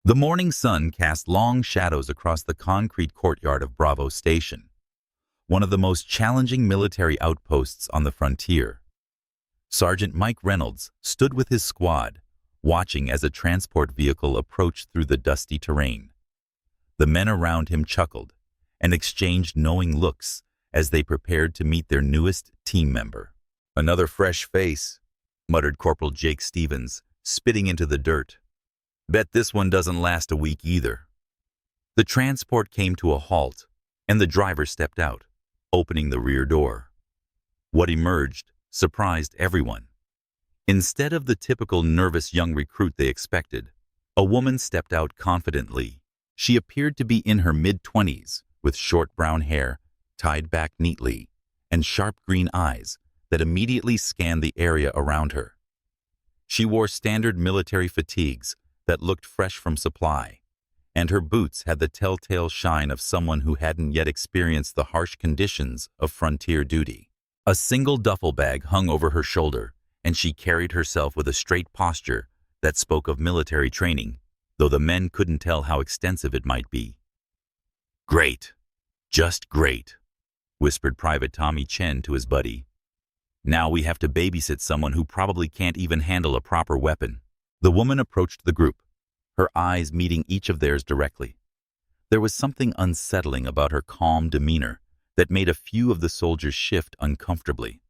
The morning sun cast long shadows across the concrete courtyard of Bravo Station, one of the most challenging military outposts on the frontier. Sergeant Mike Reynolds stood with his squad, watching as a transport vehicle approached through the dusty terrain. The men around him chuckled and exchanged knowing looks as they prepared to meet their newest team member. "Another fresh face," muttered Corporal Jake Stevens, spitting into the dirt. "Bet this one doesn't last a week either." The transport came to a halt, and the driver stepped out, opening the rear door. What emerged surprised everyone. Instead of the typical nervous young recruit they expected, a woman stepped out confidently. She appeared to be in her mid-20s, with short brown hair, tied back neatly, and sharp green eyes that immediately scanned the area around her. She wore standard military fatigues that looked fresh from supply, and her boots had the telltale shine of someone who hadn't yet experienced the harsh conditions of frontier duty. A single duffel bag hung over her shoulder, and she carried herself with a straight posture that spoke of military training, though the men couldn't tell how extensive it might be. "Great, just great," whispered Private Tommy Chen to his buddy. "Now we have to babysit someone who probably can't even handle a proper weapon." The woman approached the group, her eyes meeting each of theirs directly. There was something unsettling about her calm demeanor that made a few of the soldiers shift uncomfortably.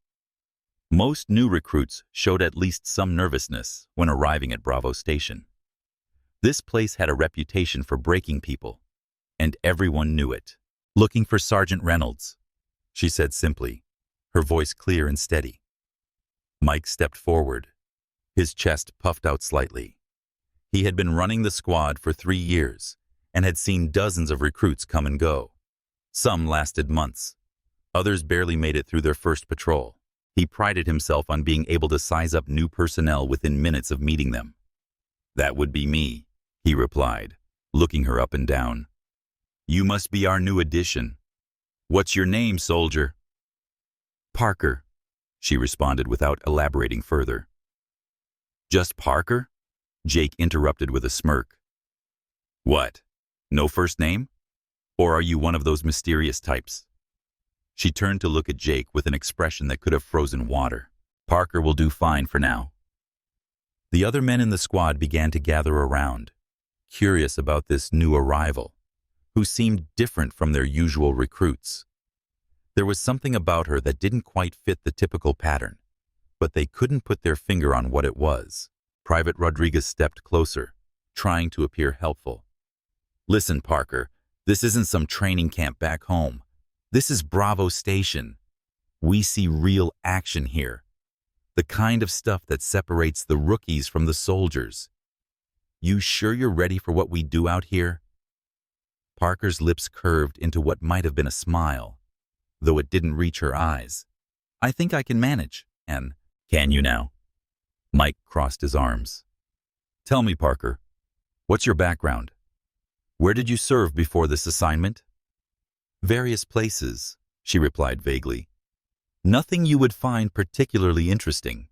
Most new recruits showed at least some nervousness when arriving at Bravo Station. This place had a reputation for breaking people, and everyone knew it. "Looking for Sergeant Reynolds," she said simply, her voice clear and steady. Mike stepped forward, his chest puffed out slightly. He had been running the squad for 3 years and had seen dozens of recruits come and go. Some lasted months. Others barely made it through their first patrol. He prided himself on being able to size up new personnel within minutes of meeting them. "That would be me," he replied, looking her up and down. "You must be our new addition. What's your name, soldier?" "Parker," she responded without elaborating further. "Just Parker?" Jake interrupted with a smirk. "What? No first name? Or are you one of those mysterious types?" She turned to look at Jake with an expression that could have frozen water. "Parker will do fine for now." The other men in the squad began to gather around, curious about this new arrival, who seemed different from their usual recruits. There was something about her that didn't quite fit the typical pattern, but they couldn't put their finger on what it was. Private Rodriguez stepped closer, trying to appear helpful. "Listen, Parker, this isn't some training camp back home. This is Bravo Station. We see real action here. The kind of stuff that separates the rookies from the soldiers. You sure you're ready for what we do out here?" Parker's lips curved into what might have been a smile, though it didn't reach her eyes. "I think I can manage." And, "Can you now?" Mike crossed his arms. "Tell me, Parker, what's your background? Where did you serve before this assignment?" "Various places," she replied vaguely. "Nothing you would find particularly interesting."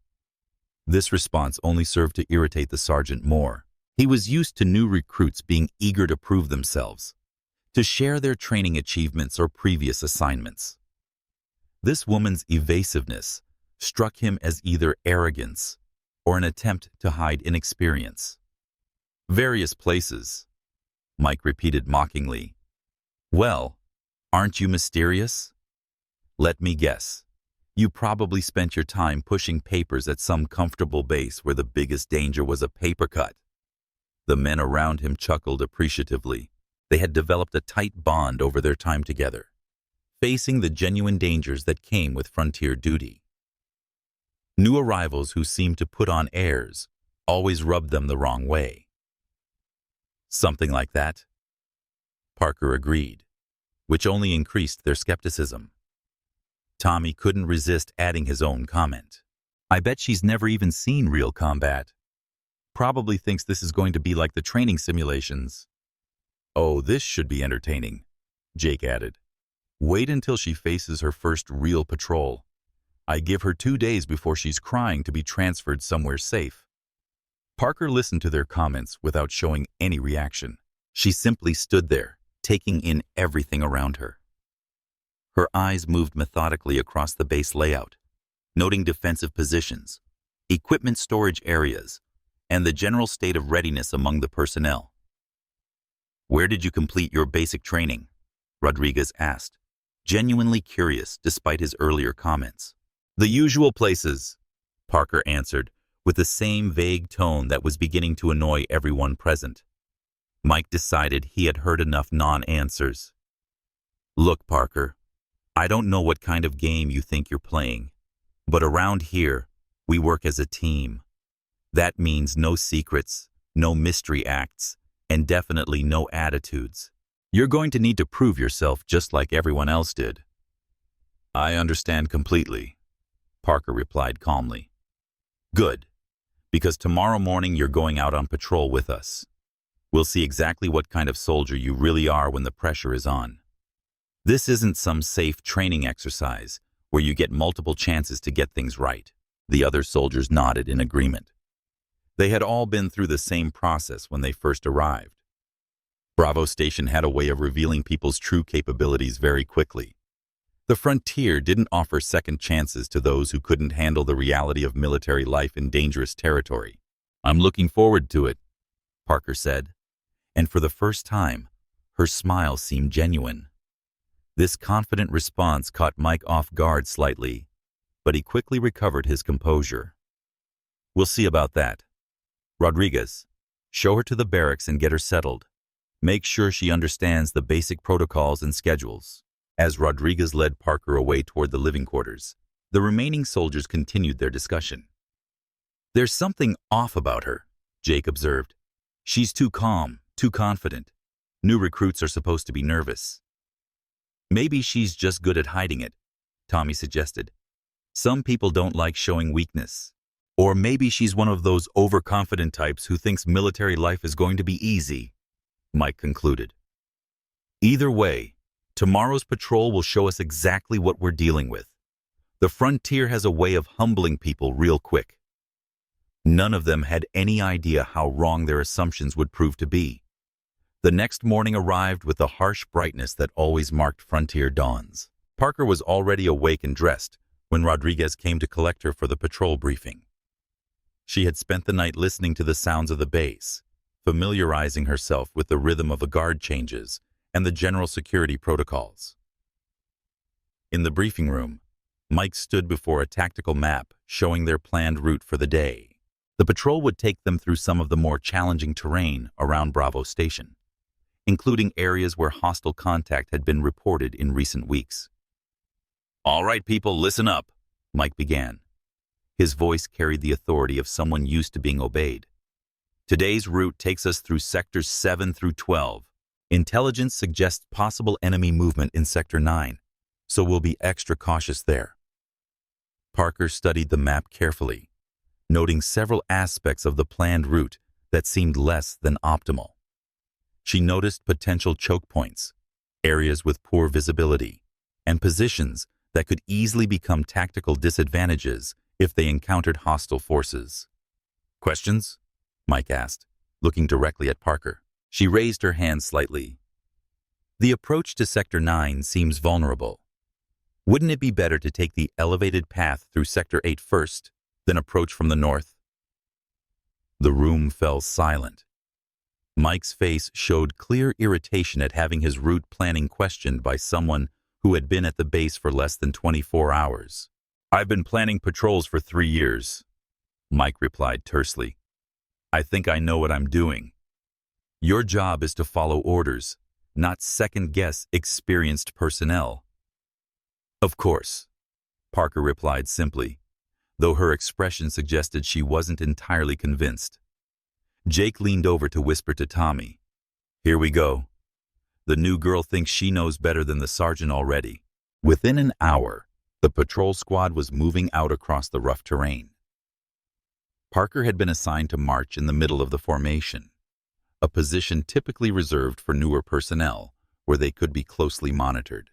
This response only served to irritate the sergeant more. He was used to new recruits being eager to prove themselves, to share their training achievements or previous assignments. This woman's evasiveness struck him as either arrogance or an attempt to hide inexperience. "Various places," Mike repeated mockingly. "Well, aren't you mysterious? Let me guess. You probably spent your time pushing papers at some comfortable base where the biggest danger was a paper cut." The men around him chuckled appreciatively. They had developed a tight bond over their time together, facing the genuine dangers that came with frontier duty. New arrivals who seemed to put on airs always rubbed them the wrong way. "Something like that," Parker agreed, which only increased their skepticism. Tommy couldn't resist adding his own comment. "I bet she's never even seen real combat. Probably thinks this is going to be like the training simulations." "Oh, this should be entertaining," Jake added. "Wait until she faces her first real patrol. I give her 2 days before she's crying to be transferred somewhere safe." Parker listened to their comments without showing any reaction. She simply stood there, taking in everything around her. Her eyes moved methodically across the base layout, noting defensive positions, equipment storage areas, and the general state of readiness among the personnel. "Where did you complete your basic training?" Rodriguez asked, genuinely curious despite his earlier comments. "The usual places," Parker answered, with the same vague tone that was beginning to annoy everyone present. Mike decided he had heard enough non-answers. "Look, Parker, I don't know what kind of game you think you're playing, but around here, we work as a team. That means no secrets, no mystery acts, and definitely no attitudes. You're going to need to prove yourself just like everyone else did." "I understand completely," Parker replied calmly. "Good, because tomorrow morning you're going out on patrol with us. We'll see exactly what kind of soldier you really are when the pressure is on. This isn't some safe training exercise where you get multiple chances to get things right." The other soldiers nodded in agreement. They had all been through the same process when they first arrived. Bravo Station had a way of revealing people's true capabilities very quickly. The frontier didn't offer second chances to those who couldn't handle the reality of military life in dangerous territory. "I'm looking forward to it," Parker said, and for the first time, her smile seemed genuine. This confident response caught Mike off guard slightly, but he quickly recovered his composure. "We'll see about that. Rodriguez, show her to the barracks and get her settled. Make sure she understands the basic protocols and schedules." As Rodriguez led Parker away toward the living quarters, the remaining soldiers continued their discussion. "There's something off about her," Jake observed. "She's too calm, too confident. New recruits are supposed to be nervous." "Maybe she's just good at hiding it," Tommy suggested. "Some people don't like showing weakness. Or maybe she's one of those overconfident types who thinks military life is going to be easy," Mike concluded. "Either way, tomorrow's patrol will show us exactly what we're dealing with. The frontier has a way of humbling people real quick." None of them had any idea how wrong their assumptions would prove to be. The next morning arrived with the harsh brightness that always marked frontier dawns. Parker was already awake and dressed when Rodriguez came to collect her for the patrol briefing. She had spent the night listening to the sounds of the base, familiarizing herself with the rhythm of the guard changes and the general security protocols. In the briefing room, Mike stood before a tactical map showing their planned route for the day. The patrol would take them through some of the more challenging terrain around Bravo Station, including areas where hostile contact had been reported in recent weeks. "All right, people, listen up," Mike began. His voice carried the authority of someone used to being obeyed. "Today's route takes us through Sectors 7 through 12. Intelligence suggests possible enemy movement in Sector 9, so we'll be extra cautious there." Parker studied the map carefully, noting several aspects of the planned route that seemed less than optimal. She noticed potential choke points, areas with poor visibility, and positions that could easily become tactical disadvantages if they encountered hostile forces. "Questions?" Mike asked, looking directly at Parker. She raised her hand slightly. "The approach to Sector 9 seems vulnerable. Wouldn't it be better to take the elevated path through Sector 8 first, then approach from the north?" The room fell silent. Mike's face showed clear irritation at having his route planning questioned by someone who had been at the base for less than 24 hours. "I've been planning patrols for 3 years," Mike replied tersely. "I think I know what I'm doing. Your job is to follow orders, not second-guess experienced personnel." "Of course," Parker replied simply, though her expression suggested she wasn't entirely convinced. Jake leaned over to whisper to Tommy, "Here we go. The new girl thinks she knows better than the sergeant already." Within an hour, the patrol squad was moving out across the rough terrain. Parker had been assigned to march in the middle of the formation, a position typically reserved for newer personnel where they could be closely monitored.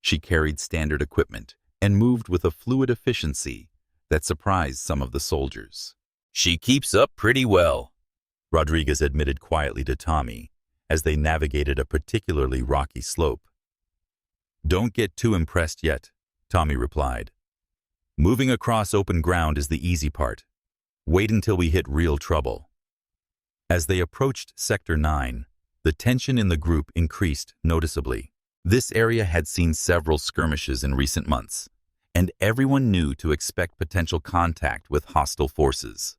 She carried standard equipment and moved with a fluid efficiency that surprised some of the soldiers. She keeps up pretty well, Rodriguez admitted quietly to Tommy as they navigated a particularly rocky slope. Don't get too impressed yet, Tommy replied. Moving across open ground is the easy part. Wait until we hit real trouble. As they approached Sector 9, the tension in the group increased noticeably. This area had seen several skirmishes in recent months, and everyone knew to expect potential contact with hostile forces.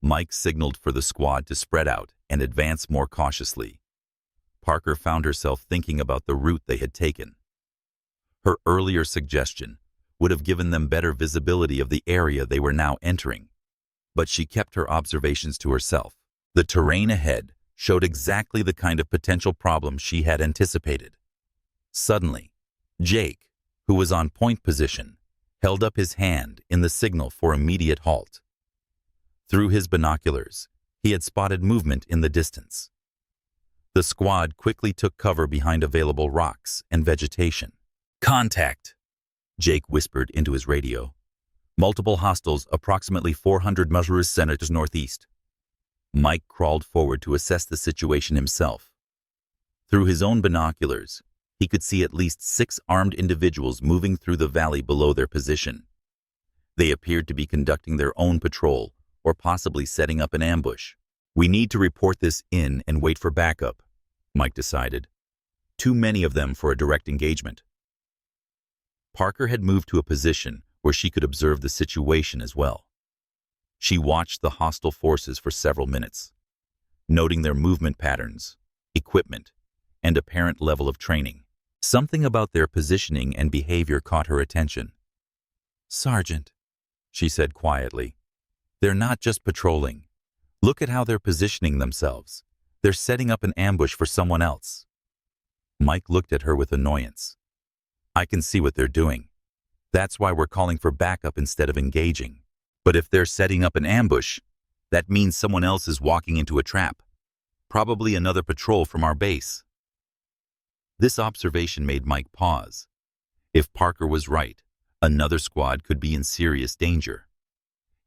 Mike signaled for the squad to spread out and advance more cautiously. Parker found herself thinking about the route they had taken. Her earlier suggestion would have given them better visibility of the area they were now entering, but she kept her observations to herself. The terrain ahead showed exactly the kind of potential problem she had anticipated. Suddenly, Jake, who was on point position, held up his hand in the signal for immediate halt. Through his binoculars, he had spotted movement in the distance. The squad quickly took cover behind available rocks and vegetation. Contact, Jake whispered into his radio. Multiple hostiles approximately 400 meters northeast. Mike crawled forward to assess the situation himself. Through his own binoculars, he could see at least 6 armed individuals moving through the valley below their position. They appeared to be conducting their own patrol or possibly setting up an ambush. We need to report this in and wait for backup, Mike decided. Too many of them for a direct engagement. Parker had moved to a position where she could observe the situation as well. She watched the hostile forces for several minutes, noting their movement patterns, equipment, and apparent level of training. Something about their positioning and behavior caught her attention. "Sergeant," she said quietly, "they're not just patrolling. Look at how they're positioning themselves. They're setting up an ambush for someone else." Mike looked at her with annoyance. "I can see what they're doing. That's why we're calling for backup instead of engaging. But if they're setting up an ambush, that means someone else is walking into a trap. Probably another patrol from our base." This observation made Mike pause. If Parker was right, another squad could be in serious danger.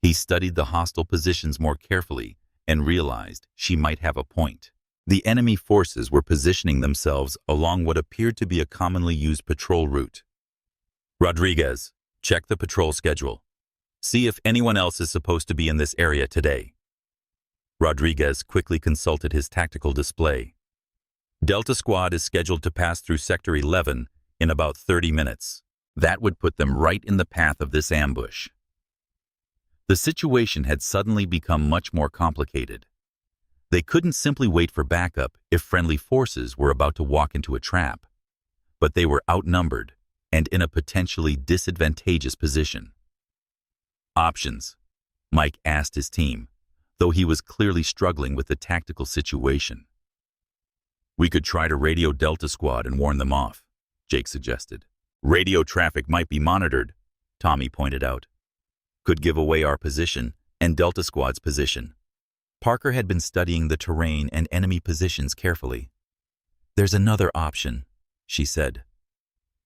He studied the hostile positions more carefully and realized she might have a point. The enemy forces were positioning themselves along what appeared to be a commonly used patrol route. "Rodriguez, check the patrol schedule. See if anyone else is supposed to be in this area today." Rodriguez quickly consulted his tactical display. "Delta Squad is scheduled to pass through Sector 11 in about 30 minutes. That would put them right in the path of this ambush." The situation had suddenly become much more complicated. They couldn't simply wait for backup if friendly forces were about to walk into a trap, but they were outnumbered and in a potentially disadvantageous position. "Options?" Mike asked his team, though he was clearly struggling with the tactical situation. "We could try to radio Delta Squad and warn them off," Jake suggested. "Radio traffic might be monitored," Tommy pointed out. "Could give away our position and Delta Squad's position." Parker had been studying the terrain and enemy positions carefully. "There's another option," she said.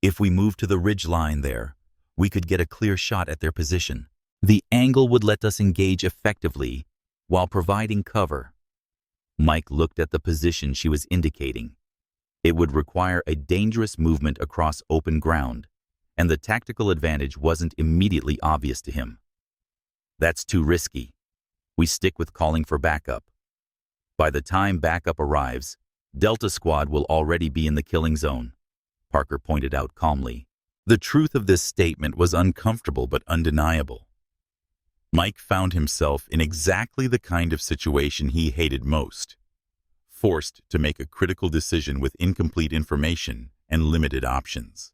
"If we move to the ridge line there, we could get a clear shot at their position. The angle would let us engage effectively while providing cover." Mike looked at the position she was indicating. It would require a dangerous movement across open ground, and the tactical advantage wasn't immediately obvious to him. "That's too risky. We stick with calling for backup. By the time backup arrives, Delta Squad will already be in the killing zone," Parker pointed out calmly. The truth of this statement was uncomfortable but undeniable. Mike found himself in exactly the kind of situation he hated most, forced to make a critical decision with incomplete information and limited options.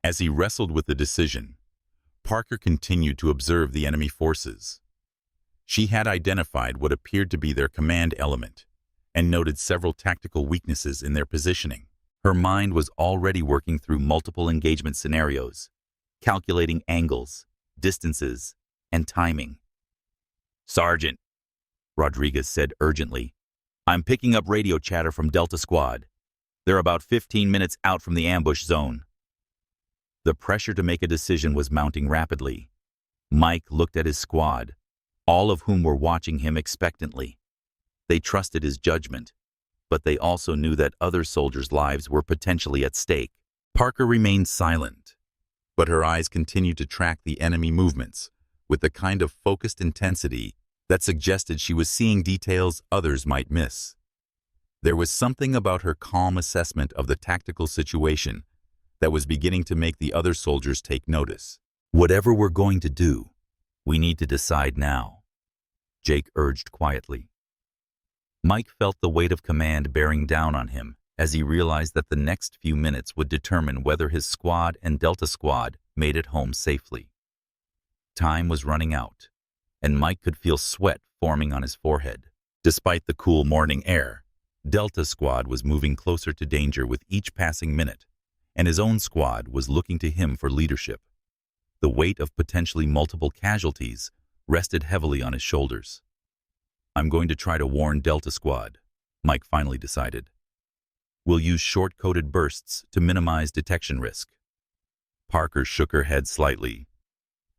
As he wrestled with the decision, Parker continued to observe the enemy forces. She had identified what appeared to be their command element and noted several tactical weaknesses in their positioning. Her mind was already working through multiple engagement scenarios, calculating angles, distances, and timing. "Sergeant," Rodriguez said urgently, "I'm picking up radio chatter from Delta Squad. They're about 15 minutes out from the ambush zone." The pressure to make a decision was mounting rapidly. Mike looked at his squad, all of whom were watching him expectantly. They trusted his judgment, but they also knew that other soldiers' lives were potentially at stake. Parker remained silent, but her eyes continued to track the enemy movements with the kind of focused intensity that suggested she was seeing details others might miss. There was something about her calm assessment of the tactical situation that was beginning to make the other soldiers take notice. "Whatever we're going to do, we need to decide now," Jake urged quietly. Mike felt the weight of command bearing down on him as he realized that the next few minutes would determine whether his squad and Delta Squad made it home safely. Time was running out, and Mike could feel sweat forming on his forehead. Despite the cool morning air, Delta Squad was moving closer to danger with each passing minute, and his own squad was looking to him for leadership. The weight of potentially multiple casualties rested heavily on his shoulders. "I'm going to try to warn Delta Squad," Mike finally decided. "We'll use short-coded bursts to minimize detection risk." Parker shook her head slightly.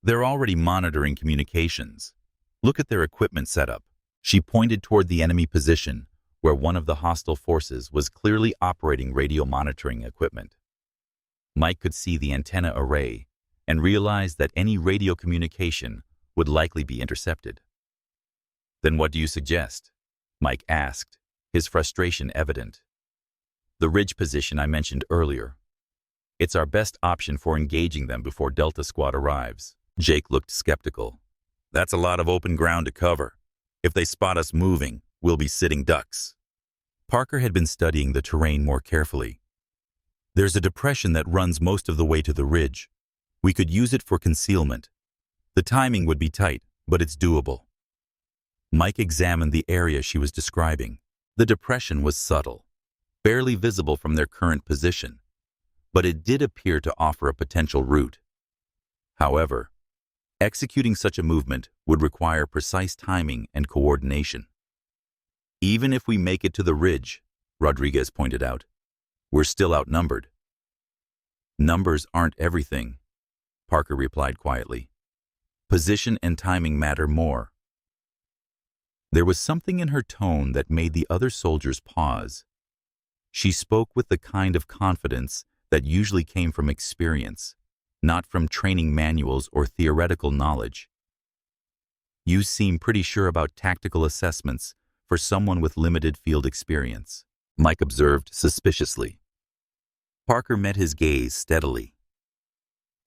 "They're already monitoring communications. Look at their equipment setup." She pointed toward the enemy position, where one of the hostile forces was clearly operating radio monitoring equipment. Mike could see the antenna array and realized that any radio communication would likely be intercepted. "Then what do you suggest?" Mike asked, his frustration evident. "The ridge position I mentioned earlier. It's our best option for engaging them before Delta Squad arrives." Jake looked skeptical. "That's a lot of open ground to cover. If they spot us moving, we'll be sitting ducks." Parker had been studying the terrain more carefully. "There's a depression that runs most of the way to the ridge. We could use it for concealment. The timing would be tight, but it's doable." Mike examined the area she was describing. The depression was subtle, barely visible from their current position, but it did appear to offer a potential route. However, executing such a movement would require precise timing and coordination. "Even if we make it to the ridge," Rodriguez pointed out, "we're still outnumbered." "Numbers aren't everything," Parker replied quietly. "Position and timing matter more." There was something in her tone that made the other soldiers pause. She spoke with the kind of confidence that usually came from experience, not from training manuals or theoretical knowledge. "You seem pretty sure about tactical assessments for someone with limited field experience," Mike observed suspiciously. Parker met his gaze steadily.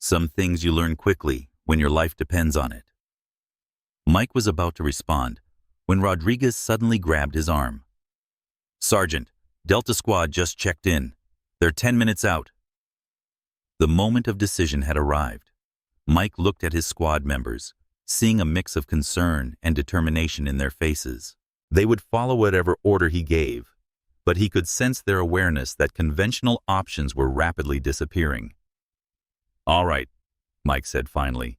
"Some things you learn quickly when your life depends on it." Mike was about to respond when Rodriguez suddenly grabbed his arm. "Sergeant, Delta Squad just checked in. They're 10 minutes out." The moment of decision had arrived. Mike looked at his squad members, seeing a mix of concern and determination in their faces. They would follow whatever order he gave, but he could sense their awareness that conventional options were rapidly disappearing. "All right," Mike said finally.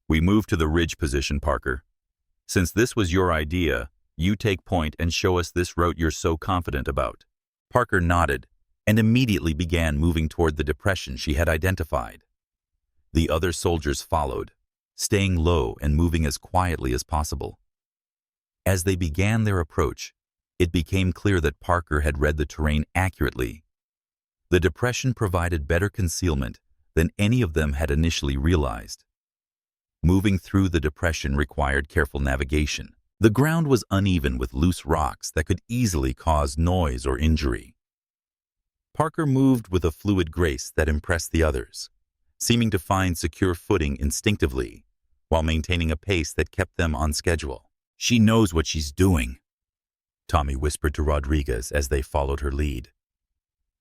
"We move to the ridge position, Parker. Since this was your idea, you take point and show us this route you're so confident about." Parker nodded and immediately began moving toward the depression she had identified. The other soldiers followed, staying low and moving as quietly as possible. As they began their approach, it became clear that Parker had read the terrain accurately. The depression provided better concealment than any of them had initially realized. Moving through the depression required careful navigation. The ground was uneven with loose rocks that could easily cause noise or injury. Parker moved with a fluid grace that impressed the others, seeming to find secure footing instinctively while maintaining a pace that kept them on schedule. "She knows what she's doing," Tommy whispered to Rodriguez as they followed her lead.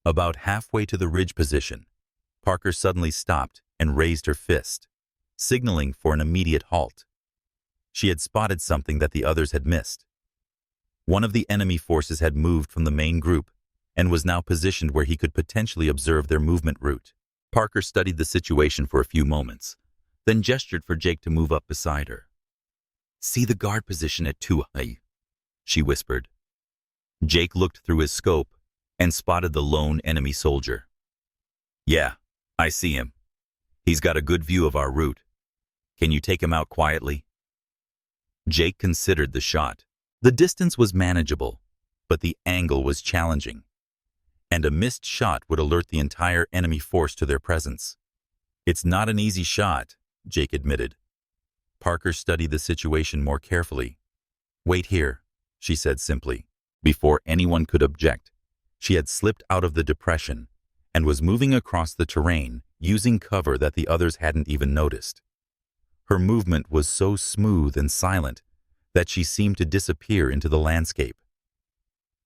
About halfway to the ridge position, Parker suddenly stopped and raised her fist, signaling for an immediate halt. She had spotted something that the others had missed. One of the enemy forces had moved from the main group and was now positioned where he could potentially observe their movement route. Parker studied the situation for a few moments, then gestured for Jake to move up beside her. "See the guard position at 2A," she whispered. Jake looked through his scope and spotted the lone enemy soldier. "Yeah, I see him. He's got a good view of our route. Can you take him out quietly?" Jake considered the shot. The distance was manageable, but the angle was challenging, and a missed shot would alert the entire enemy force to their presence. It's not an easy shot, Jake admitted. Parker studied the situation more carefully. Wait here, she said simply. Before anyone could object, she had slipped out of the depression and was moving across the terrain using cover that the others hadn't even noticed. Her movement was so smooth and silent that she seemed to disappear into the landscape.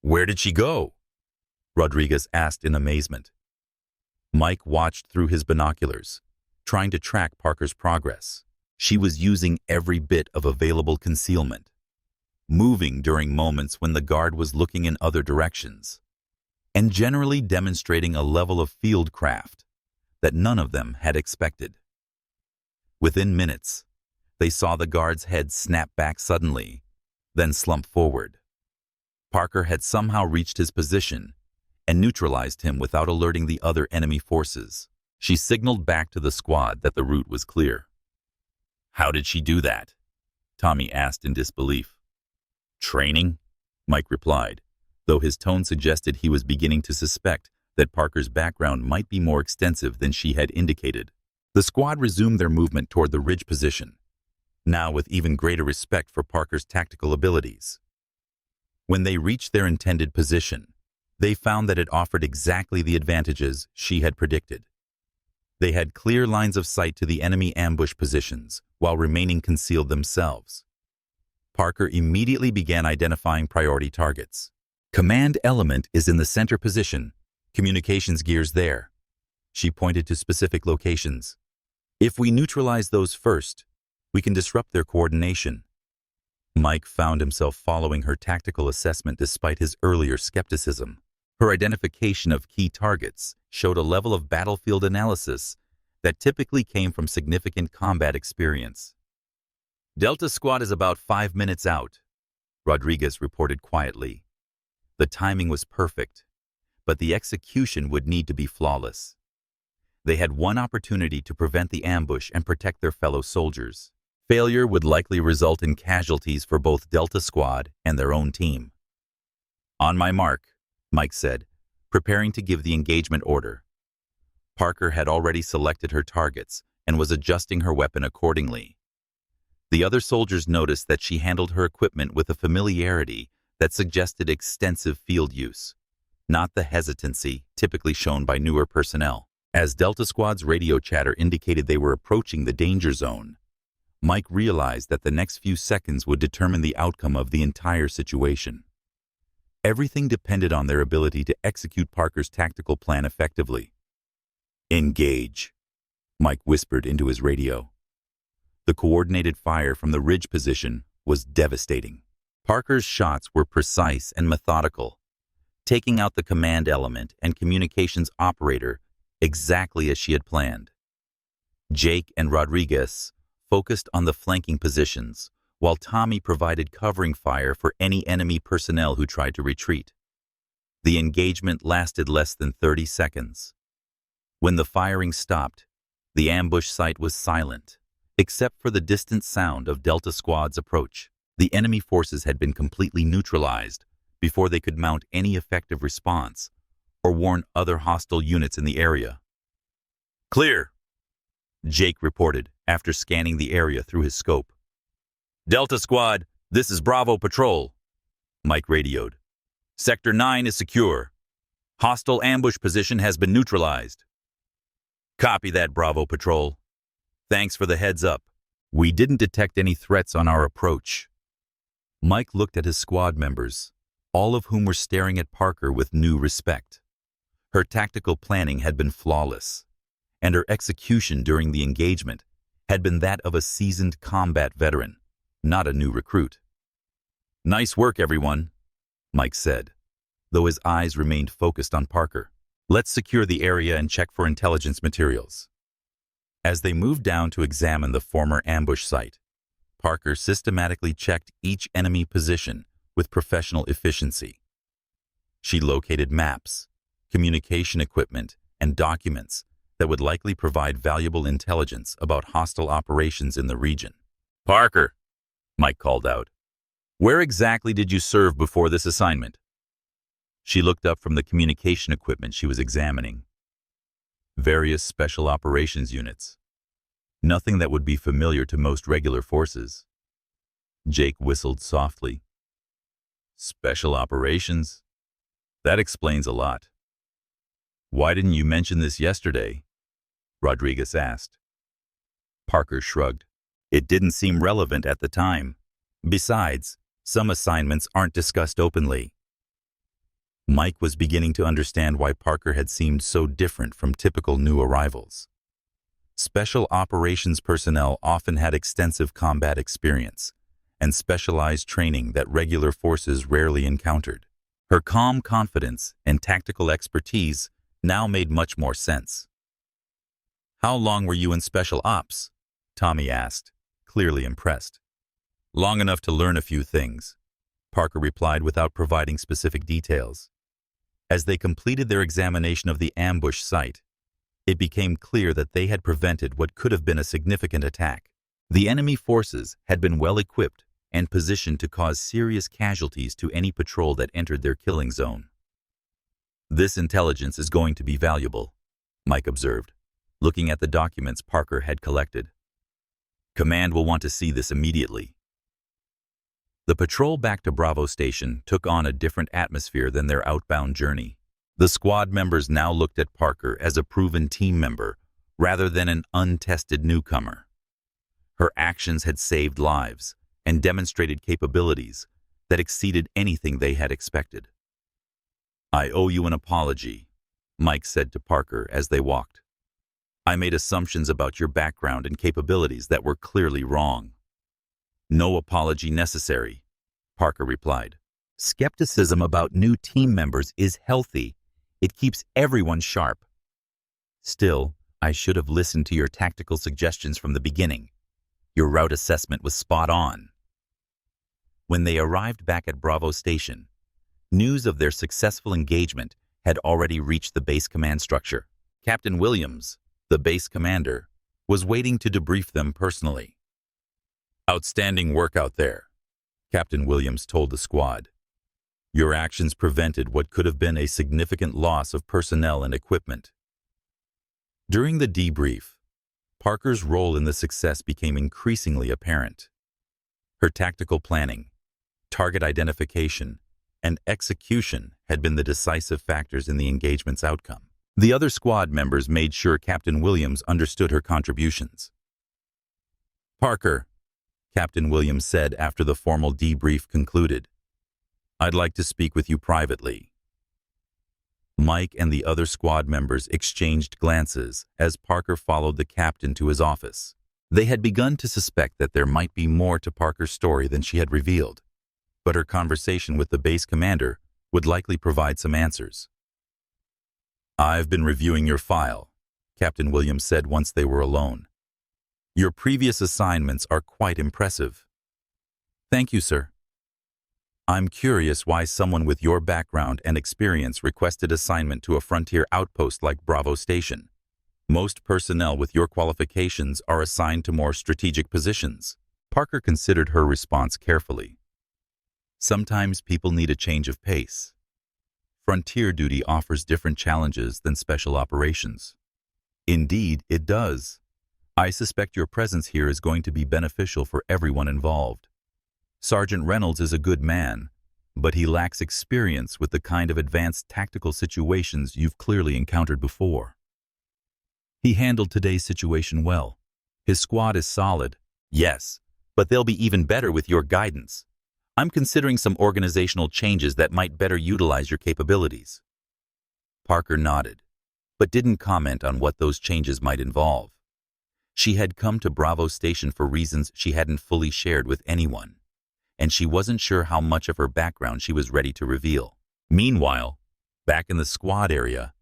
Where did she go? Rodriguez asked in amazement. Mike watched through his binoculars, trying to track Parker's progress. She was using every bit of available concealment, moving during moments when the guard was looking in other directions, and generally demonstrating a level of fieldcraft that none of them had expected. Within minutes, they saw the guard's head snap back suddenly, then slump forward. Parker had somehow reached his position and neutralized him without alerting the other enemy forces. She signaled back to the squad that the route was clear. How did she do that? Tommy asked in disbelief. Training? Mike replied, though his tone suggested he was beginning to suspect that Parker's background might be more extensive than she had indicated. The squad resumed their movement toward the ridge position, now with even greater respect for Parker's tactical abilities. When they reached their intended position, they found that it offered exactly the advantages she had predicted. They had clear lines of sight to the enemy ambush positions while remaining concealed themselves. Parker immediately began identifying priority targets. Command element is in the center position, communications gears there. She pointed to specific locations. If we neutralize those first, we can disrupt their coordination. Mike found himself following her tactical assessment despite his earlier skepticism. Her identification of key targets showed a level of battlefield analysis that typically came from significant combat experience. Delta Squad is about 5 minutes out, Rodriguez reported quietly. The timing was perfect, but the execution would need to be flawless. They had one opportunity to prevent the ambush and protect their fellow soldiers. Failure would likely result in casualties for both Delta Squad and their own team. On my mark, Mike said, preparing to give the engagement order. Parker had already selected her targets and was adjusting her weapon accordingly. The other soldiers noticed that she handled her equipment with a familiarity that suggested extensive field use, not the hesitancy typically shown by newer personnel. As Delta Squad's radio chatter indicated they were approaching the danger zone, Mike realized that the next few seconds would determine the outcome of the entire situation. Everything depended on their ability to execute Parker's tactical plan effectively. Engage, Mike whispered into his radio. The coordinated fire from the ridge position was devastating. Parker's shots were precise and methodical, taking out the command element and communications operator exactly as she had planned. Jake and Rodriguez focused on the flanking positions, while Tommy provided covering fire for any enemy personnel who tried to retreat. The engagement lasted less than 30 seconds. When the firing stopped, the ambush site was silent, except for the distant sound of Delta Squad's approach. The enemy forces had been completely neutralized before they could mount any effective response or warn other hostile units in the area. Clear, Jake reported after scanning the area through his scope. Delta Squad, this is Bravo Patrol, Mike radioed. Sector 9 is secure. Hostile ambush position has been neutralized. Copy that, Bravo Patrol. Thanks for the heads up. We didn't detect any threats on our approach. Mike looked at his squad members, all of whom were staring at Parker with new respect. Her tactical planning had been flawless, and her execution during the engagement had been that of a seasoned combat veteran, not a new recruit. Nice work, everyone, Mike said, though his eyes remained focused on Parker. Let's secure the area and check for intelligence materials. As they moved down to examine the former ambush site, Parker systematically checked each enemy position with professional efficiency. She located maps, communication equipment, and documents that would likely provide valuable intelligence about hostile operations in the region. Parker, Mike called out. Where exactly did you serve before this assignment? She looked up from the communication equipment she was examining. Various special operations units. Nothing that would be familiar to most regular forces. Jake whistled softly. Special operations? That explains a lot. Why didn't you mention this yesterday? Rodriguez asked. Parker shrugged. It didn't seem relevant at the time. Besides, some assignments aren't discussed openly. Mike was beginning to understand why Parker had seemed so different from typical new arrivals. Special operations personnel often had extensive combat experience and specialized training that regular forces rarely encountered. Her calm confidence and tactical expertise now made much more sense. How long were you in special ops? Tommy asked, clearly impressed. Long enough to learn a few things, Parker replied without providing specific details. As they completed their examination of the ambush site, it became clear that they had prevented what could have been a significant attack. The enemy forces had been well equipped and positioned to cause serious casualties to any patrol that entered their killing zone. This intelligence is going to be valuable, Mike observed, looking at the documents Parker had collected. Command will want to see this immediately. The patrol back to Bravo Station took on a different atmosphere than their outbound journey. The squad members now looked at Parker as a proven team member rather than an untested newcomer. Her actions had saved lives and demonstrated capabilities that exceeded anything they had expected. I owe you an apology, Mike said to Parker as they walked. I made assumptions about your background and capabilities that were clearly wrong. No apology necessary, Parker replied. Skepticism about new team members is healthy. It keeps everyone sharp. Still, I should have listened to your tactical suggestions from the beginning. Your route assessment was spot on. When they arrived back at Bravo Station, news of their successful engagement had already reached the base command structure. Captain Williams, the base commander, was waiting to debrief them personally. Outstanding work out there, Captain Williams told the squad. Your actions prevented what could have been a significant loss of personnel and equipment. During the debrief, Parker's role in the success became increasingly apparent. Her tactical planning, target identification, and execution had been the decisive factors in the engagement's outcome. The other squad members made sure Captain Williams understood her contributions. Parker, Captain Williams said after the formal debrief concluded, I'd like to speak with you privately. Mike and the other squad members exchanged glances as Parker followed the captain to his office. They had begun to suspect that there might be more to Parker's story than she had revealed, but her conversation with the base commander would likely provide some answers. I've been reviewing your file, Captain Williams said once they were alone. Your previous assignments are quite impressive. Thank you, sir. I'm curious why someone with your background and experience requested assignment to a frontier outpost like Bravo Station. Most personnel with your qualifications are assigned to more strategic positions. Parker considered her response carefully. Sometimes people need a change of pace. Frontier duty offers different challenges than special operations. Indeed, it does. I suspect your presence here is going to be beneficial for everyone involved. Sergeant Reynolds is a good man, but he lacks experience with the kind of advanced tactical situations you've clearly encountered before. He handled today's situation well. His squad is solid, yes, but they'll be even better with your guidance. I'm considering some organizational changes that might better utilize your capabilities. Parker nodded, but didn't comment on what those changes might involve. She had come to Bravo Station for reasons she hadn't fully shared with anyone, and she wasn't sure how much of her background she was ready to reveal. Meanwhile, back in the squad area,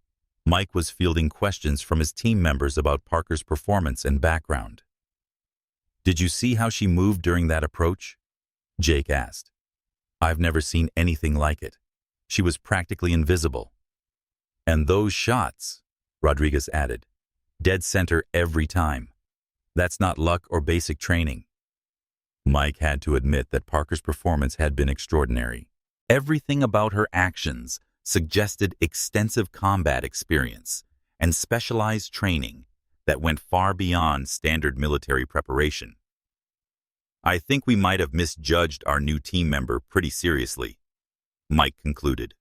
Mike was fielding questions from his team members about Parker's performance and background. Did you see how she moved during that approach? Jake asked. I've never seen anything like it. She was practically invisible. And those shots, Rodriguez added, dead center every time. That's not luck or basic training. Mike had to admit that Parker's performance had been extraordinary. Everything about her actions suggested extensive combat experience and specialized training that went far beyond standard military preparation. "I think we might have misjudged our new team member pretty seriously," Mike concluded.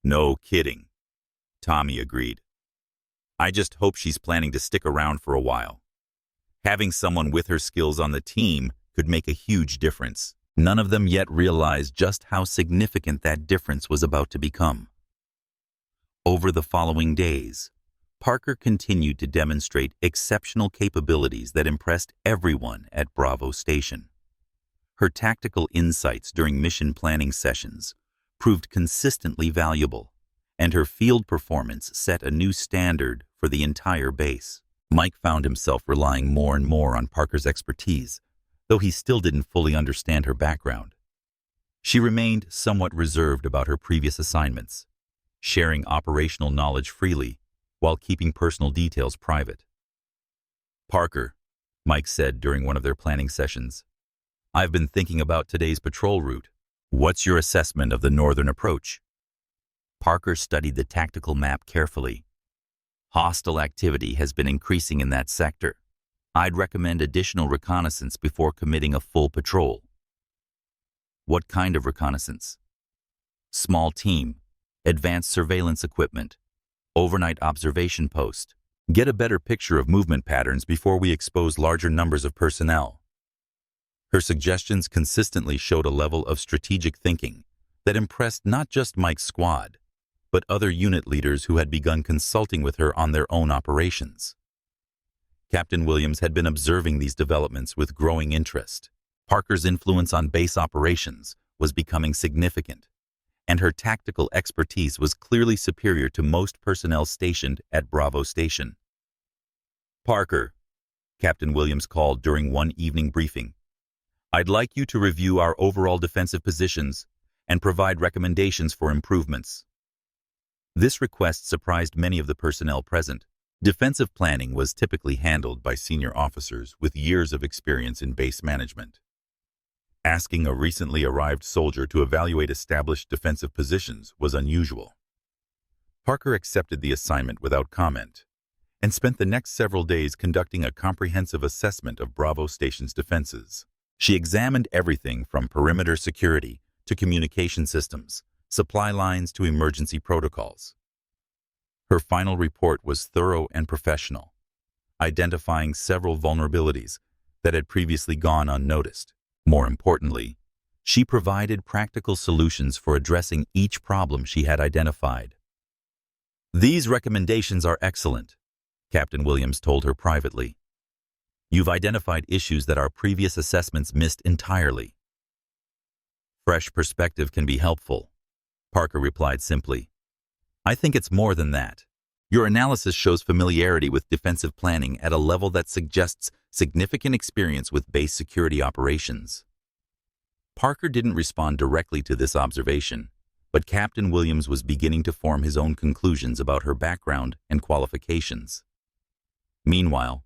"No kidding," Tommy agreed. "I just hope she's planning to stick around for a while. Having someone with her skills on the team could make a huge difference." None of them yet realized just how significant that difference was about to become. Over the following days, Parker continued to demonstrate exceptional capabilities that impressed everyone at Bravo Station. Her tactical insights during mission planning sessions proved consistently valuable, and her field performance set a new standard for the entire base. Mike found himself relying more and more on Parker's expertise, though he still didn't fully understand her background. She remained somewhat reserved about her previous assignments, sharing operational knowledge freely while keeping personal details private. "Parker," Mike said during one of their planning sessions, "I've been thinking about today's patrol route. What's your assessment of the northern approach?" Parker studied the tactical map carefully. "Hostile activity has been increasing in that sector. I'd recommend additional reconnaissance before committing a full patrol." "What kind of reconnaissance?" "Small team, advanced surveillance equipment, overnight observation post. Get a better picture of movement patterns before we expose larger numbers of personnel." Her suggestions consistently showed a level of strategic thinking that impressed not just Mike's squad, but other unit leaders who had begun consulting with her on their own operations. Captain Williams had been observing these developments with growing interest. Parker's influence on base operations was becoming significant, and her tactical expertise was clearly superior to most personnel stationed at Bravo Station. "Parker," Captain Williams called during one evening briefing, "I'd like you to review our overall defensive positions and provide recommendations for improvements." This request surprised many of the personnel present. Defensive planning was typically handled by senior officers with years of experience in base management. Asking a recently arrived soldier to evaluate established defensive positions was unusual. Parker accepted the assignment without comment and spent the next several days conducting a comprehensive assessment of Bravo Station's defenses. She examined everything from perimeter security to communication systems, supply lines to emergency protocols. Her final report was thorough and professional, identifying several vulnerabilities that had previously gone unnoticed. More importantly, she provided practical solutions for addressing each problem she had identified. "These recommendations are excellent," Captain Williams told her privately. "You've identified issues that our previous assessments missed entirely." "Fresh perspective can be helpful," Parker replied simply. "I think it's more than that. Your analysis shows familiarity with defensive planning at a level that suggests significant experience with base security operations." Parker didn't respond directly to this observation, but Captain Williams was beginning to form his own conclusions about her background and qualifications. Meanwhile,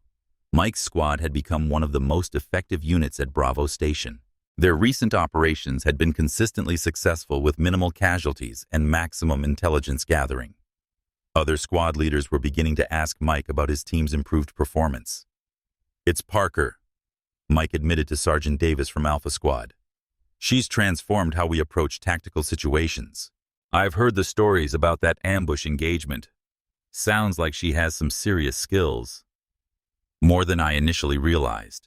Mike's squad had become one of the most effective units at Bravo Station. Their recent operations had been consistently successful with minimal casualties and maximum intelligence gathering. Other squad leaders were beginning to ask Mike about his team's improved performance. "It's Parker," Mike admitted to Sergeant Davis from Alpha Squad. "She's transformed how we approach tactical situations. I've heard the stories about that ambush engagement. Sounds like she has some serious skills. More than I initially realized.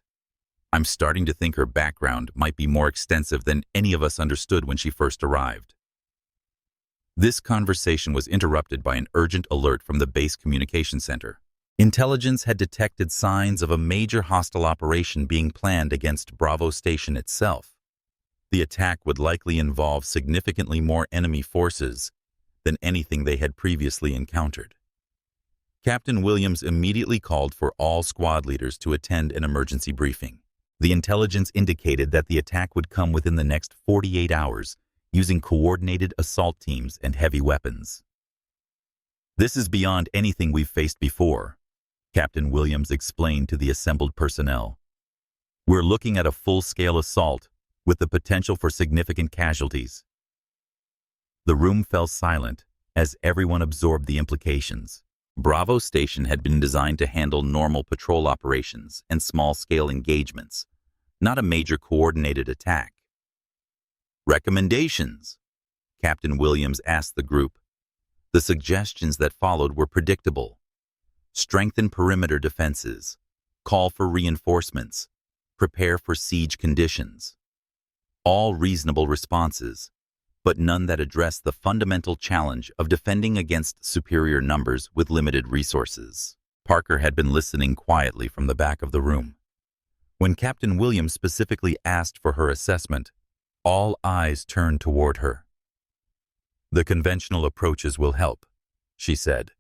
I'm starting to think her background might be more extensive than any of us understood when she first arrived." This conversation was interrupted by an urgent alert from the base communication center. Intelligence had detected signs of a major hostile operation being planned against Bravo Station itself. The attack would likely involve significantly more enemy forces than anything they had previously encountered. Captain Williams immediately called for all squad leaders to attend an emergency briefing. The intelligence indicated that the attack would come within the next 48 hours, using coordinated assault teams and heavy weapons. "This is beyond anything we've faced before," Captain Williams explained to the assembled personnel. We're looking at a full-scale assault with the potential for significant casualties. The room fell silent as everyone absorbed the implications. Bravo Station had been designed to handle normal patrol operations and small-scale engagements, not a major coordinated attack. Recommendations, Captain Williams asked the group. The suggestions that followed were predictable. Strengthen perimeter defenses, call for reinforcements, prepare for siege conditions. All reasonable responses, but none that address the fundamental challenge of defending against superior numbers with limited resources. Parker had been listening quietly from the back of the room. When Captain Williams specifically asked for her assessment, all eyes turned toward her. "The conventional approaches will help," she said,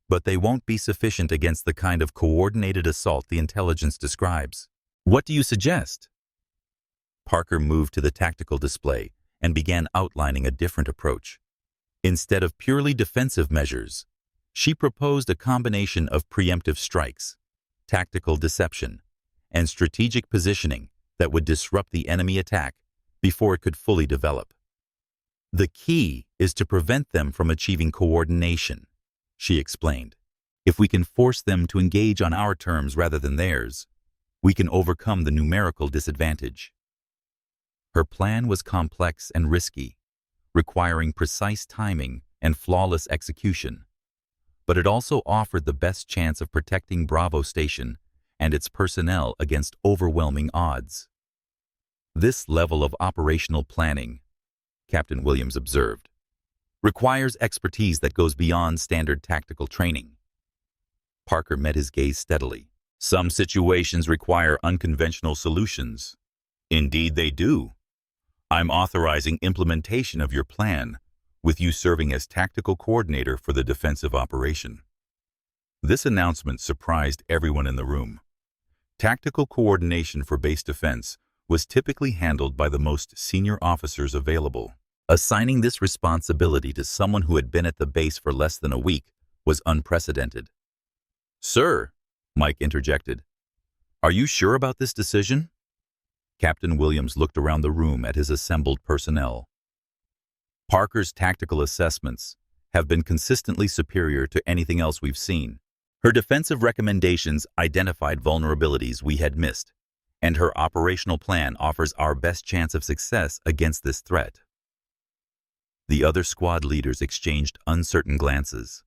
"but they won't be sufficient against the kind of coordinated assault the intelligence describes. What do you suggest?" Parker moved to the tactical display and began outlining a different approach. Instead of purely defensive measures, she proposed a combination of preemptive strikes, tactical deception, and strategic positioning that would disrupt the enemy attack before it could fully develop. "The key is to prevent them from achieving coordination," she explained. "If we can force them to engage on our terms rather than theirs, we can overcome the numerical disadvantage." Her plan was complex and risky, requiring precise timing and flawless execution, but it also offered the best chance of protecting Bravo Station and its personnel against overwhelming odds. "This level of operational planning," Captain Williams observed, "requires expertise that goes beyond standard tactical training." Parker met his gaze steadily. "Some situations require unconventional solutions." "Indeed they do. I'm authorizing implementation of your plan, with you serving as tactical coordinator for the defensive operation." This announcement surprised everyone in the room. Tactical coordination for base defense was typically handled by the most senior officers available. Assigning this responsibility to someone who had been at the base for less than a week was unprecedented. "Sir," Mike interjected, "are you sure about this decision?" Captain Williams looked around the room at his assembled personnel. "Parker's tactical assessments have been consistently superior to anything else we've seen. Her defensive recommendations identified vulnerabilities we had missed, and her operational plan offers our best chance of success against this threat." The other squad leaders exchanged uncertain glances.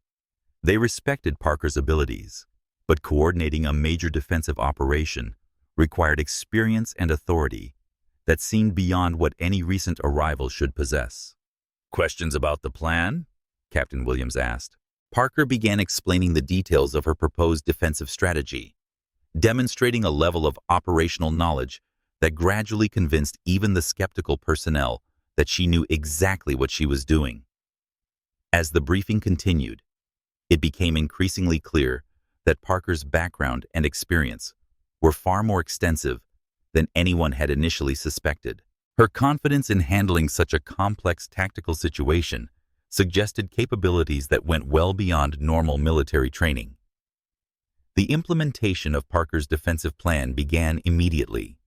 They respected Parker's abilities, but coordinating a major defensive operation required experience and authority that seemed beyond what any recent arrival should possess. "Questions about the plan?" Captain Williams asked. Parker began explaining the details of her proposed defensive strategy, demonstrating a level of operational knowledge that gradually convinced even the skeptical personnel that she knew exactly what she was doing. As the briefing continued, it became increasingly clear that Parker's background and experience were far more extensive than anyone had initially suspected. Her confidence in handling such a complex tactical situation suggested capabilities that went well beyond normal military training. The implementation of Parker's defensive plan began immediately.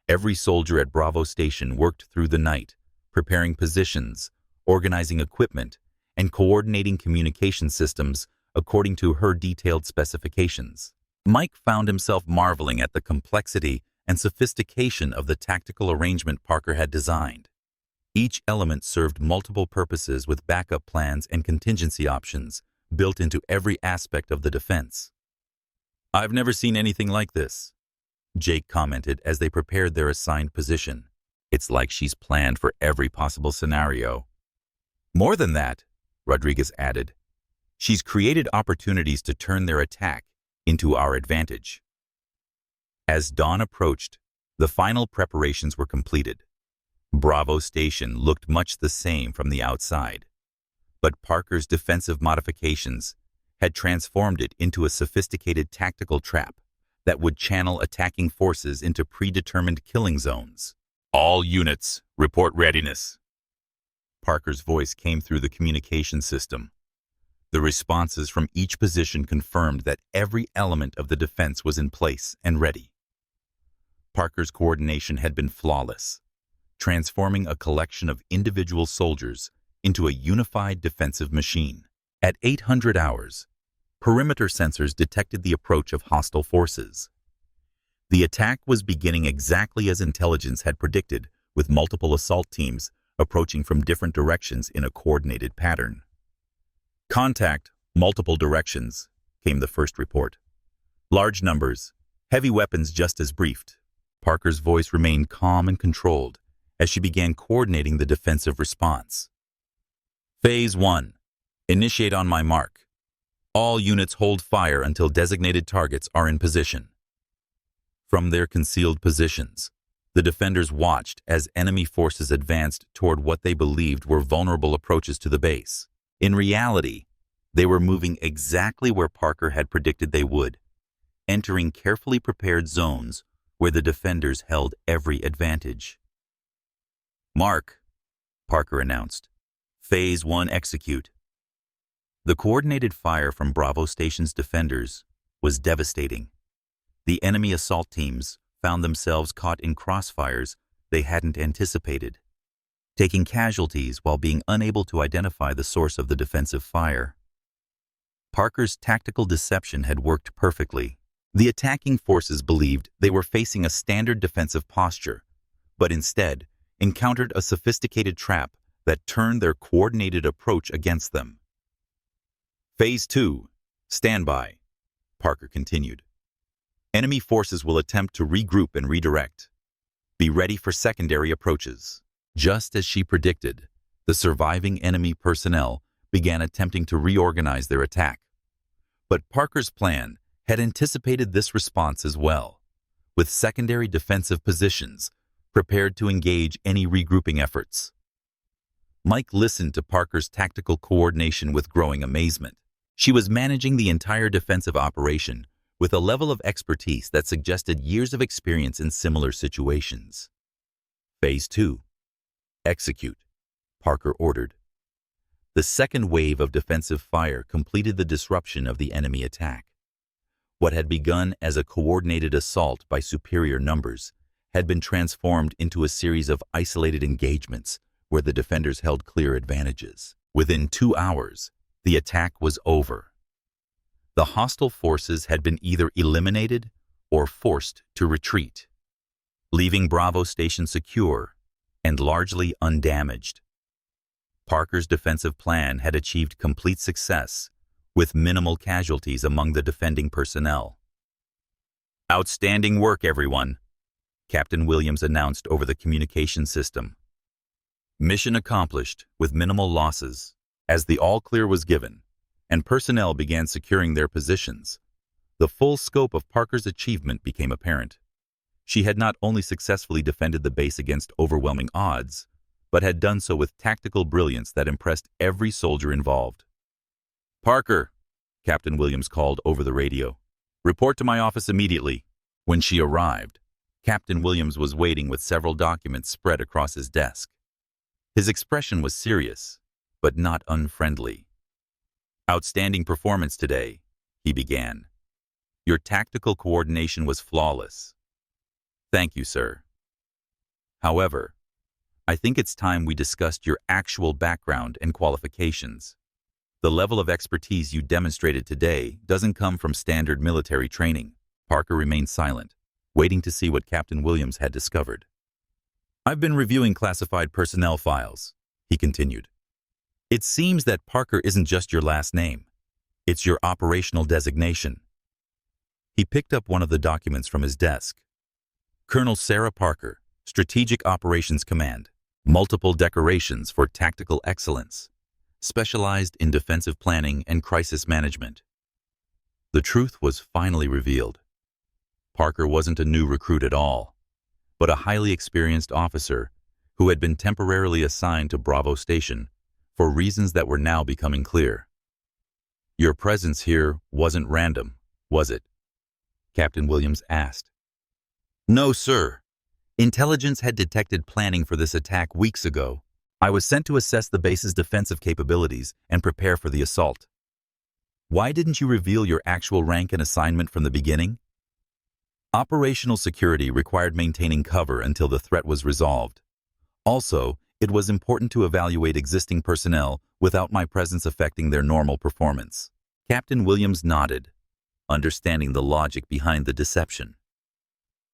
Every soldier at Bravo Station worked through the night, preparing positions, organizing equipment, and coordinating communication systems according to her detailed specifications. Mike found himself marveling at the complexity and sophistication of the tactical arrangement Parker had designed. Each element served multiple purposes with backup plans and contingency options built into every aspect of the defense. "I've never seen anything like this," Jake commented as they prepared their assigned position. "It's like she's planned for every possible scenario." "More than that," Rodriguez added, "she's created opportunities to turn their attack into our advantage." As dawn approached, the final preparations were completed. Bravo Station looked much the same from the outside, but Parker's defensive modifications had transformed it into a sophisticated tactical trap that would channel attacking forces into predetermined killing zones. "All units, report readiness." Parker's voice came through the communication system. The responses from each position confirmed that every element of the defense was in place and ready. Parker's coordination had been flawless, transforming a collection of individual soldiers into a unified defensive machine. At 800 hours, perimeter sensors detected the approach of hostile forces. The attack was beginning exactly as intelligence had predicted, with multiple assault teams approaching from different directions in a coordinated pattern. "Contact, multiple directions," came the first report. "Large numbers, heavy weapons just as briefed." Parker's voice remained calm and controlled as she began coordinating the defensive response. Phase 1. Initiate on my mark. All units hold fire until designated targets are in position. From their concealed positions, the defenders watched as enemy forces advanced toward what they believed were vulnerable approaches to the base. In reality, they were moving exactly where Parker had predicted they would, entering carefully prepared zones where the defenders held every advantage. "Mark," Parker announced. "Phase 1 execute." The coordinated fire from Bravo Station's defenders was devastating. The enemy assault teams found themselves caught in crossfires they hadn't anticipated, taking casualties while being unable to identify the source of the defensive fire. Parker's tactical deception had worked perfectly. The attacking forces believed they were facing a standard defensive posture, but instead encountered a sophisticated trap that turned their coordinated approach against them. "Phase 2. Standby," Parker continued. "Enemy forces will attempt to regroup and redirect. Be ready for secondary approaches." Just as she predicted, the surviving enemy personnel began attempting to reorganize their attack. But Parker's plan had anticipated this response as well, with secondary defensive positions prepared to engage any regrouping efforts. Mike listened to Parker's tactical coordination with growing amazement. She was managing the entire defensive operation with a level of expertise that suggested years of experience in similar situations. "Phase 2. Execute," Parker ordered. The second wave of defensive fire completed the disruption of the enemy attack. What had begun as a coordinated assault by superior numbers had been transformed into a series of isolated engagements where the defenders held clear advantages. Within 2 hours, the attack was over. The hostile forces had been either eliminated or forced to retreat, leaving Bravo Station secure and largely undamaged. Parker's defensive plan had achieved complete success, with minimal casualties among the defending personnel. "Outstanding work, everyone," Captain Williams announced over the communication system. "Mission accomplished with minimal losses." As the all-clear was given, and personnel began securing their positions, the full scope of Parker's achievement became apparent. She had not only successfully defended the base against overwhelming odds, but had done so with tactical brilliance that impressed every soldier involved. "Parker," Captain Williams called over the radio, "report to my office immediately." When she arrived, Captain Williams was waiting with several documents spread across his desk. His expression was serious, but not unfriendly. "Outstanding performance today," he began. "Your tactical coordination was flawless." "Thank you, sir. However, I think it's time we discussed your actual background and qualifications. The level of expertise you demonstrated today doesn't come from standard military training." Parker remained silent, waiting to see what Captain Williams had discovered. "I've been reviewing classified personnel files," he continued. "It seems that Parker isn't just your last name. It's your operational designation." He picked up one of the documents from his desk. "Colonel Sarah Parker, Strategic Operations Command, multiple decorations for tactical excellence, specialized in defensive planning and crisis management." The truth was finally revealed. Parker wasn't a new recruit at all, but a highly experienced officer who had been temporarily assigned to Bravo Station for reasons that were now becoming clear. "Your presence here wasn't random, was it?" Captain Williams asked. "No, sir. Intelligence had detected planning for this attack weeks ago. I was sent to assess the base's defensive capabilities and prepare for the assault." "Why didn't you reveal your actual rank and assignment from the beginning?" Operational security required maintaining cover until the threat was resolved. Also, it was important to evaluate existing personnel without my presence affecting their normal performance. Captain Williams nodded, understanding the logic behind the deception.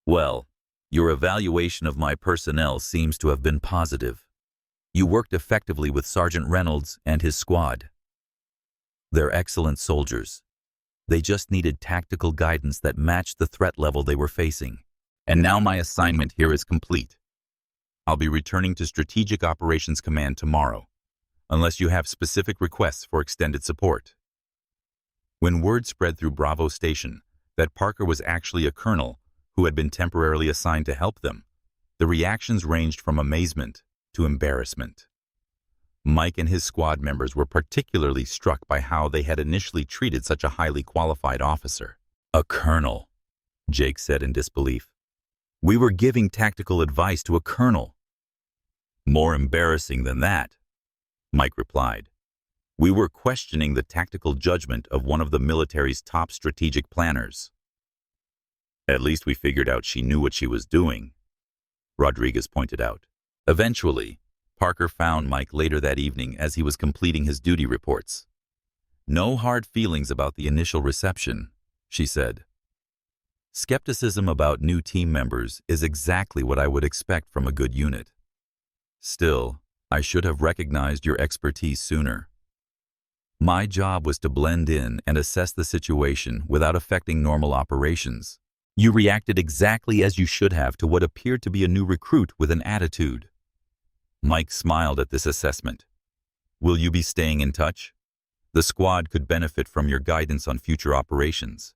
Well, your evaluation of my personnel seems to have been positive. You worked effectively with Sergeant Reynolds and his squad. They're excellent soldiers. They just needed tactical guidance that matched the threat level they were facing. And now my assignment here is complete. I'll be returning to Strategic Operations Command tomorrow, unless you have specific requests for extended support. When word spread through Bravo Station that Parker was actually a colonel who had been temporarily assigned to help them, the reactions ranged from amazement to embarrassment. Mike and his squad members were particularly struck by how they had initially treated such a highly qualified officer. A colonel, Jake said in disbelief. We were giving tactical advice to a colonel. More embarrassing than that, Mike replied. We were questioning the tactical judgment of one of the military's top strategic planners. At least we figured out she knew what she was doing, Rodriguez pointed out. Eventually, Parker found Mike later that evening as he was completing his duty reports. No hard feelings about the initial reception, she said. Skepticism about new team members is exactly what I would expect from a good unit. Still, I should have recognized your expertise sooner. My job was to blend in and assess the situation without affecting normal operations. You reacted exactly as you should have to what appeared to be a new recruit with an attitude. Mike smiled at this assessment. Will you be staying in touch? The squad could benefit from your guidance on future operations.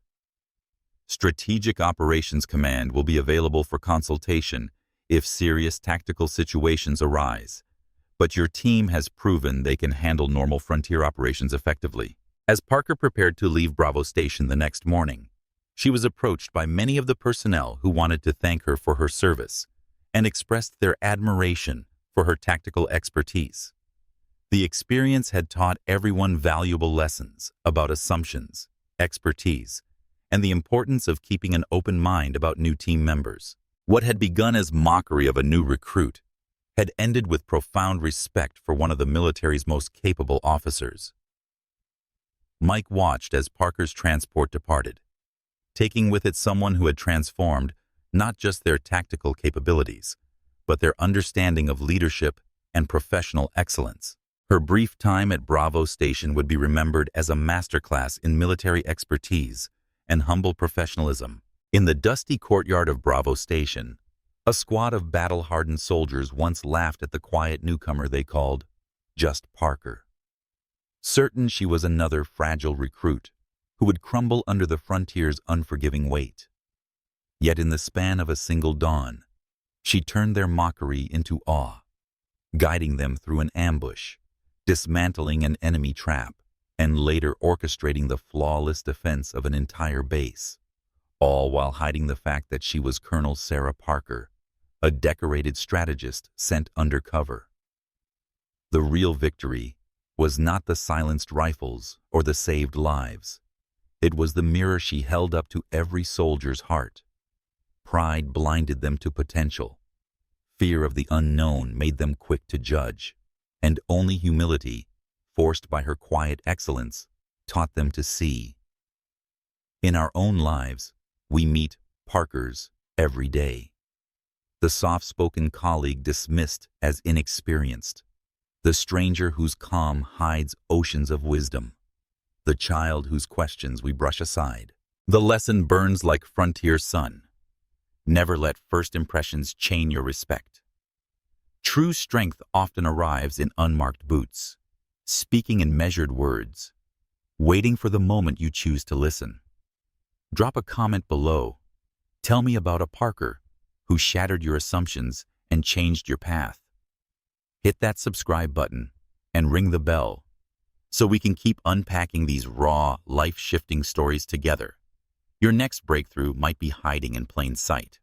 Strategic Operations Command will be available for consultation if serious tactical situations arise, but your team has proven they can handle normal frontier operations effectively. As Parker prepared to leave Bravo Station the next morning, she was approached by many of the personnel who wanted to thank her for her service and expressed their admiration for her tactical expertise. The experience had taught everyone valuable lessons about assumptions, expertise, and the importance of keeping an open mind about new team members. What had begun as mockery of a new recruit had ended with profound respect for one of the military's most capable officers. Mike watched as Parker's transport departed, taking with it someone who had transformed not just their tactical capabilities, but their understanding of leadership and professional excellence. Her brief time at Bravo Station would be remembered as a masterclass in military expertise and humble professionalism. In the dusty courtyard of Bravo Station, a squad of battle-hardened soldiers once laughed at the quiet newcomer they called just Parker. Certain she was another fragile recruit who would crumble under the frontier's unforgiving weight. Yet in the span of a single dawn, she turned their mockery into awe, guiding them through an ambush, dismantling an enemy trap, and later orchestrating the flawless defense of an entire base, all while hiding the fact that she was Colonel Sarah Parker, a decorated strategist sent undercover. The real victory was not the silenced rifles or the saved lives. It was the mirror she held up to every soldier's heart. Pride blinded them to potential. Fear of the unknown made them quick to judge, and only humility, forced by her quiet excellence, taught them to see. In our own lives, we meet Parkers every day. The soft-spoken colleague dismissed as inexperienced, the stranger whose calm hides oceans of wisdom, the child whose questions we brush aside. The lesson burns like frontier sun. Never let first impressions chain your respect. True strength often arrives in unmarked boots, speaking in measured words, waiting for the moment you choose to listen. Drop a comment below. Tell me about a Parker who shattered your assumptions and changed your path. Hit that subscribe button and ring the bell so we can keep unpacking these raw, life-shifting stories together. Your next breakthrough might be hiding in plain sight.